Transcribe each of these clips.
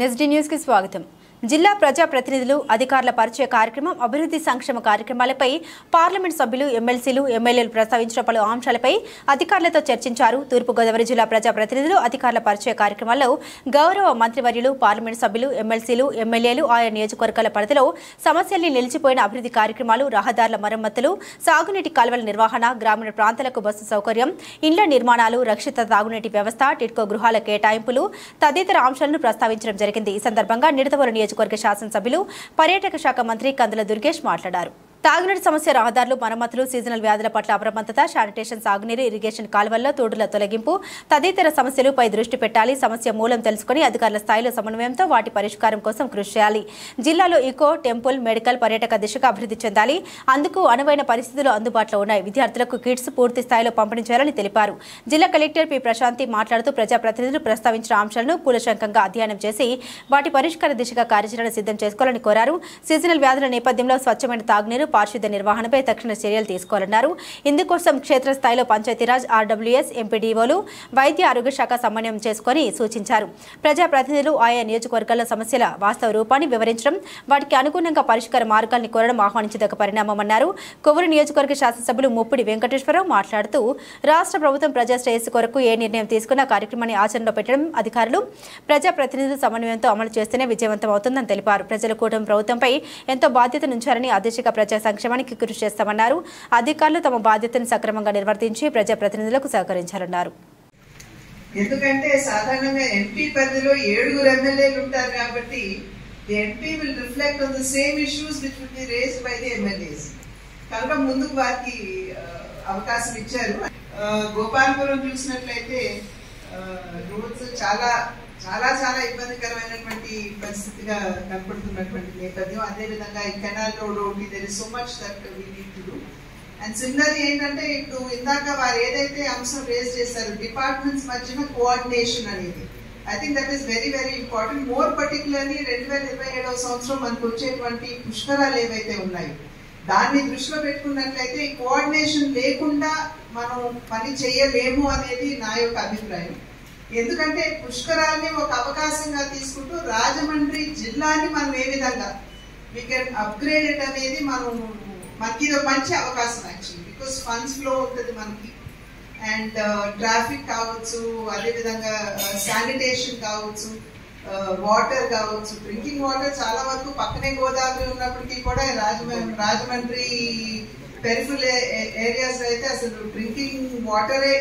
NSD news కి స్వాగతం. జిల్లా ప్రజా ప్రతినిధులు అధికారుల పరిచయ కార్యక్రమం అభివృద్ధి సంక్షేమ కార్యక్రమాలపై పార్లమెంట్ సభ్యులు ఎమ్మెల్సీలు ఎమ్మెల్యేలు ప్రస్తావించిన పలు అంశాలపై అధికారులతో చర్చించారు. తూర్పుగోదావరి జిల్లా ప్రజా ప్రతినిధులు అధికారుల పరిచయ కార్యక్రమాల్లో గౌరవ మంత్రివర్యులు పార్లమెంట్ సభ్యులు ఎమ్మెల్సీలు ఎమ్మెల్యేలు ఆయా నియోజకవర్గాల పరిధిలో సమస్యల్ని నిలిచిపోయిన అభివృద్ధి కార్యక్రమాలు, రహదారుల మరమ్మతులు, సాగునీటి కాలువల నిర్వహణ, గ్రామీణ ప్రాంతాలకు బస్సు సౌకర్యం, ఇండ్ల నిర్మాణాలు, రక్షిత తాగునీటి వ్యవస్థ, టిడ్కో గృహాల కేటాయింపులు తదితర అంశాలను ప్రస్తావించడం జరిగింది. ఈ సందర్భంగా నిడదవోలు నియోజకవర్గ శాసనసభ్యులు పర్యాటక శాఖ మంత్రి కందుల దుర్గేష్ మాట్లాడారు. తాగునీటి సమస్య, రహదారులు మరమ్మతులు, సీజనల్ వ్యాధుల పట్ల అప్రమత్తత, శానిటేషన్, సాగునీరు, ఇరిగేషన్ కాలువల్లో తోడుల తొలగింపు తదితర సమస్యలపై దృష్టి పెట్టాలి. సమస్య మూలం తెలుసుకుని అధికారుల స్థాయిలో సమన్వయంతో వాటి పరిష్కారం కోసం కృషి చేయాలి. జిల్లాలో ఈకో, టెంపుల్, మెడికల్, పర్యాటక దిశగా అభివృద్ధి చెందాలి. అందుకు అనువైన పరిస్థితులు అందుబాటులో ఉన్నాయి. విద్యార్థులకు కిట్స్ పూర్తి స్థాయిలో పంపిణీ చేయాలని తెలిపారు. జిల్లా కలెక్టర్ పి ప్రశాంతి మాట్లాడుతూ ప్రజాప్రతినిధులు ప్రస్తావించిన అంశాలను కూలశంకంగా అధ్యయనం చేసి వాటి పరిష్కార దిశగా కార్యాచరణ సిద్ధం చేసుకోవాలని కోరారు. సీజనల్ వ్యాధుల నేపథ్యంలో స్వచ్ఛమైన తాగునీరు, పారిశుద్ధ్య నిర్వహణపై తక్షణ చర్యలు తీసుకోవాలన్నారు. ఇందుకోసం క్షేత్రస్థాయిలో పంచాయతీరాజ్, ఆర్డబ్ల్యూఎస్, ఎంపీడీఓలు, వైద్య ఆరోగ్య శాఖ సమన్వయం చేసుకుని సూచించారు. ప్రజాప్రతినిధులు ఆయా నియోజకవర్గాల సమస్యల వాస్తవ రూపాన్ని వివరించడం, వాటికి అనుగుణంగా పరిష్కార మార్గాల్ని కోరడం ఆహ్వానించదగ్గ పరిణామమన్నారు. కొవ్వూరు నియోజకవర్గ శాసనసభ్యులు ముప్పిడి వెంకటేశ్వరరావు మాట్లాడుతూ రాష్ట్ర ప్రభుత్వం ప్రజా శ్రేయస్సు కొరకు ఏ నిర్ణయం తీసుకున్నా కార్యక్రమాన్ని ఆచరణలో పెట్టడం అధికారులు, ప్రజాప్రతినిధులు సమన్వయంతో అమలు చేస్తేనే విజయవంతం అవుతుందని తెలిపారు. ప్రజల కూటమి ప్రభుత్వంపై ఎంతో బాధ్యత నుంచారని ఆ దిశగా ప్రజా సంక్షేమానికి కృషి చేస్తామన్నారు. అధికారులు తమ బాధ్యతను సక్రమంగా నిర్వర్తించి ప్రజాప్రతినిధులకు సహకరించాలన్నారు. ఎందుకంటే సాధారణంగా ఎంపీ పరిధిలో 7 ఎమ్మెల్యేలు ఉంటారు కాబట్టి the MP will reflect on the same issues which will be raised by the MLAs. కనుక ముందుకు వారికి అవకాశం ఇచ్చారు. గోపాలపురం చూసినట్లయితే రోడ్స్ చాలా చాలా చాలా ఇబ్బందికరమైనటువంటి పరిస్థితిగా కనపడుతున్నటువంటి నేపథ్యం. అదేవిధంగా ఈ కెనాల్ రోడ్ ఒకటి, there is so much that we need to do. And similarly ఏంటంటే ఇప్పుడు ఇందాక వారు ఏదైతే అంశం రేజ్ చేశారు డిపార్ట్మెంట్స్ మధ్యన కోఆర్డినేషన్ అనేది, I think that is very very important. More particularly 2027వ సంవత్సరం మనకు వచ్చేటువంటి పుష్కరాలు ఏవైతే ఉన్నాయి దాన్ని దృష్టిలో పెట్టుకున్నట్లయితే ఈ కోఆర్డినేషన్ లేకుండా మనం పని చేయలేము అనేది నా యొక్క అభిప్రాయం. ఎందుకంటే పుష్కరాల్ని ఒక అవకాశంగా తీసుకుంటూ రాజమండ్రి జిల్లాని మనం ఏ విధంగా వీ కెన్ అప్గ్రేడ్ ఇట్ అనేది మనకి ఇది మంచి అవకాశం యాక్చువల్లీ. బికాస్ ఫండ్స్ ఫ్లో ఉంటుంది మనకి, అండ్ ట్రాఫిక్ కావచ్చు, అదేవిధంగా శానిటేషన్ కావచ్చు, వాటర్ కావచ్చు. డ్రింకింగ్ వాటర్ చాలా వరకు పక్కనే గోదావరి ఉన్నప్పటికీ కూడా రాజమండ్రి పెరిఫరల్ ఏరియాస్ అయితే అసలు డ్రింకింగ్ వాటరే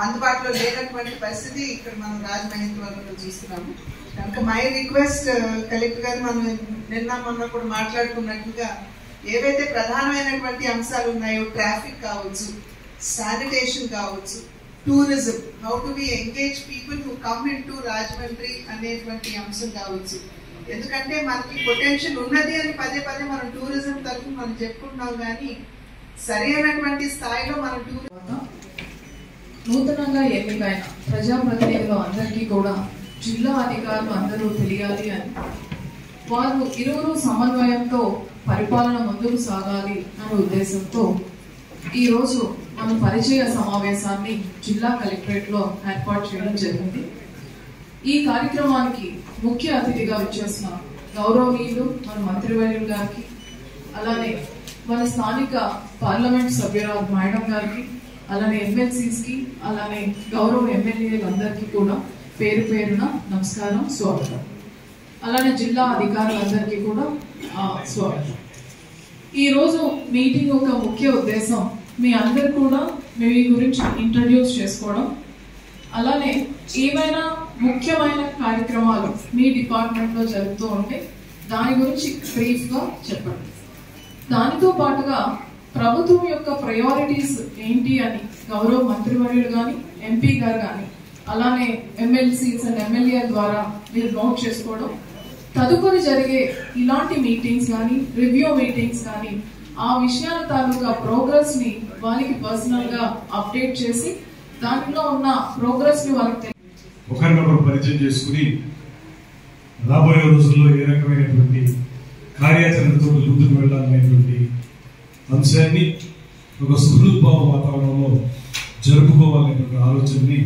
అందుబాటులో లేనటువంటి పరిస్థితి ఇక్కడ మనం రాజమహేంద్రవరంలో చూస్తున్నాము. కనుక మై రిక్వెస్ట్ కలెక్టర్ గారు, మనం మొన్న కూడా మాట్లాడుకున్నట్టుగా ఏవైతే ప్రధానమైనటువంటి అంశాలు ఉన్నాయో ట్రాఫిక్ కావచ్చు, శానిటేషన్ కావచ్చు, tourism, how to be engage people who come in to Rajahmundry అనేటువంటి అంశం కావచ్చు. ఎందుకంటే మనకి పొటెన్షియల్ ఉన్నది అని పదే పదే మనం టూరిజం తరఫున మనం చెప్పుకుంటున్నాం, కానీ సరైనటువంటి స్థాయిలో మనం నూతనంగా ఎన్నికైన ప్రజాప్రతినిధులు అందరికీ కూడా జిల్లా అధికారులు అందరూ తెలియాలి అని, వారు ఇరువురు సమన్వయంతో పరిపాలన ముందుకు సాగాలి అనే ఉద్దేశంతో ఈరోజు మనం పరిచయ సమావేశాన్ని జిల్లా కలెక్టరేట్ లో ఏర్పాటు చేయడం జరిగింది. ఈ కార్యక్రమానికి ముఖ్య అతిథిగా వచ్చేసిన గౌరవనీయులు మన మంత్రివర్యులు గారికి, అలానే మన స్థానిక పార్లమెంట్ సభ్యురాలు మేడం గారికి, అలానే ఎమ్మెల్సీస్ కి, అలానే గౌరవ ఎమ్మెల్యేలందరికీ కూడా పేరు పేరున నమస్కారం, స్వాగతం. అలానే జిల్లా అధికారులందరికీ కూడా స్వాగతం. ఈ రోజు మీటింగ్ ఒక ముఖ్య ఉద్దేశం మీ అందరు కూడా మీ గురించి ఇంట్రడ్యూస్ చేసుకోవడం, అలానే ఏమైనా ముఖ్యమైన కార్యక్రమాలు మీ డిపార్ట్మెంట్ లో జరుగుతూ ఉంటే దాని గురించి బ్రీఫ్ గా చెప్పండి. దానితో పాటుగా ప్రభుత్వం యొక్క ప్రయారిటీస్ ఏంటి అని గౌరవ మంత్రివర్యులు కానీ, ఎంపీ గారు కానీ, అలానే ఎమ్మెల్సీస్ అండ్ ఎమ్మెల్యే ద్వారా మీరు నోట్ చేసుకోవడం, తదుపరి జరిగే ఇలాంటి మీటింగ్స్ కానీ, రివ్యూ మీటింగ్స్ కానీ, ఆ విషయాల తాలూకా ప్రోగ్రెస్ ని వారికి పర్సనల్ గా అప్డేట్ చేసి దాంట్లో ఉన్న ప్రోగ్రెస్ ని వాళ్ళకి ఒకరినొకరు పరిచయం చేసుకుని రాబోయే రోజుల్లో ఏ రకమైనటువంటి కార్యాచరణతో ముందుకు వెళ్ళాలనేటువంటి అంశాన్ని ఒక సుహృద్భావ వాతావరణంలో జరుపుకోవాలనేటువంటి ఆలోచనని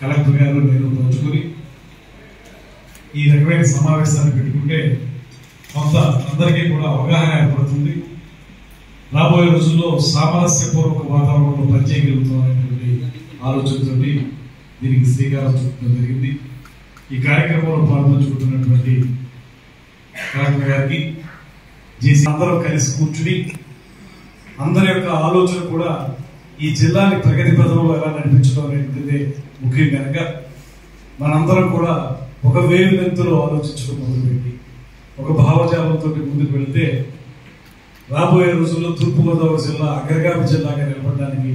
కలెక్టర్ గారు నేను పంచుకొని ఈ రకమైన సమావేశాన్ని పెట్టుకుంటే కొంత అందరికీ కూడా అవగాహన ఏర్పడుతుంది. రాబోయే రోజుల్లో సామరస్యపూర్వక వాతావరణంలో పనిచేయగలుగుతాం అనేటువంటి ఆలోచనతో దీనికి శ్రీకారం చుట్టడం జరిగింది. ఈ కార్యక్రమంలో పాల్పంచుకుంటున్నటువంటి కలెక్టర్ గారికి జేసీ అందరూ కలిసి కూర్చుని అందరి యొక్క ఆలోచన కూడా ఈ జిల్లాని ప్రగతి పథంలో ఎలా నడిపించడం అనేటువంటిదే ముఖ్యం కనుక మనందరం కూడా ఒక వేవ్ లెంత్లో ఆలోచించడం మొదలుపెట్టి ఒక భావజాలంతో ముందుకు వెళితే రాబోయే రోజుల్లో తూర్పుగోదావరి జిల్లా అగ్రగామి జిల్లాగా నిలబడడానికి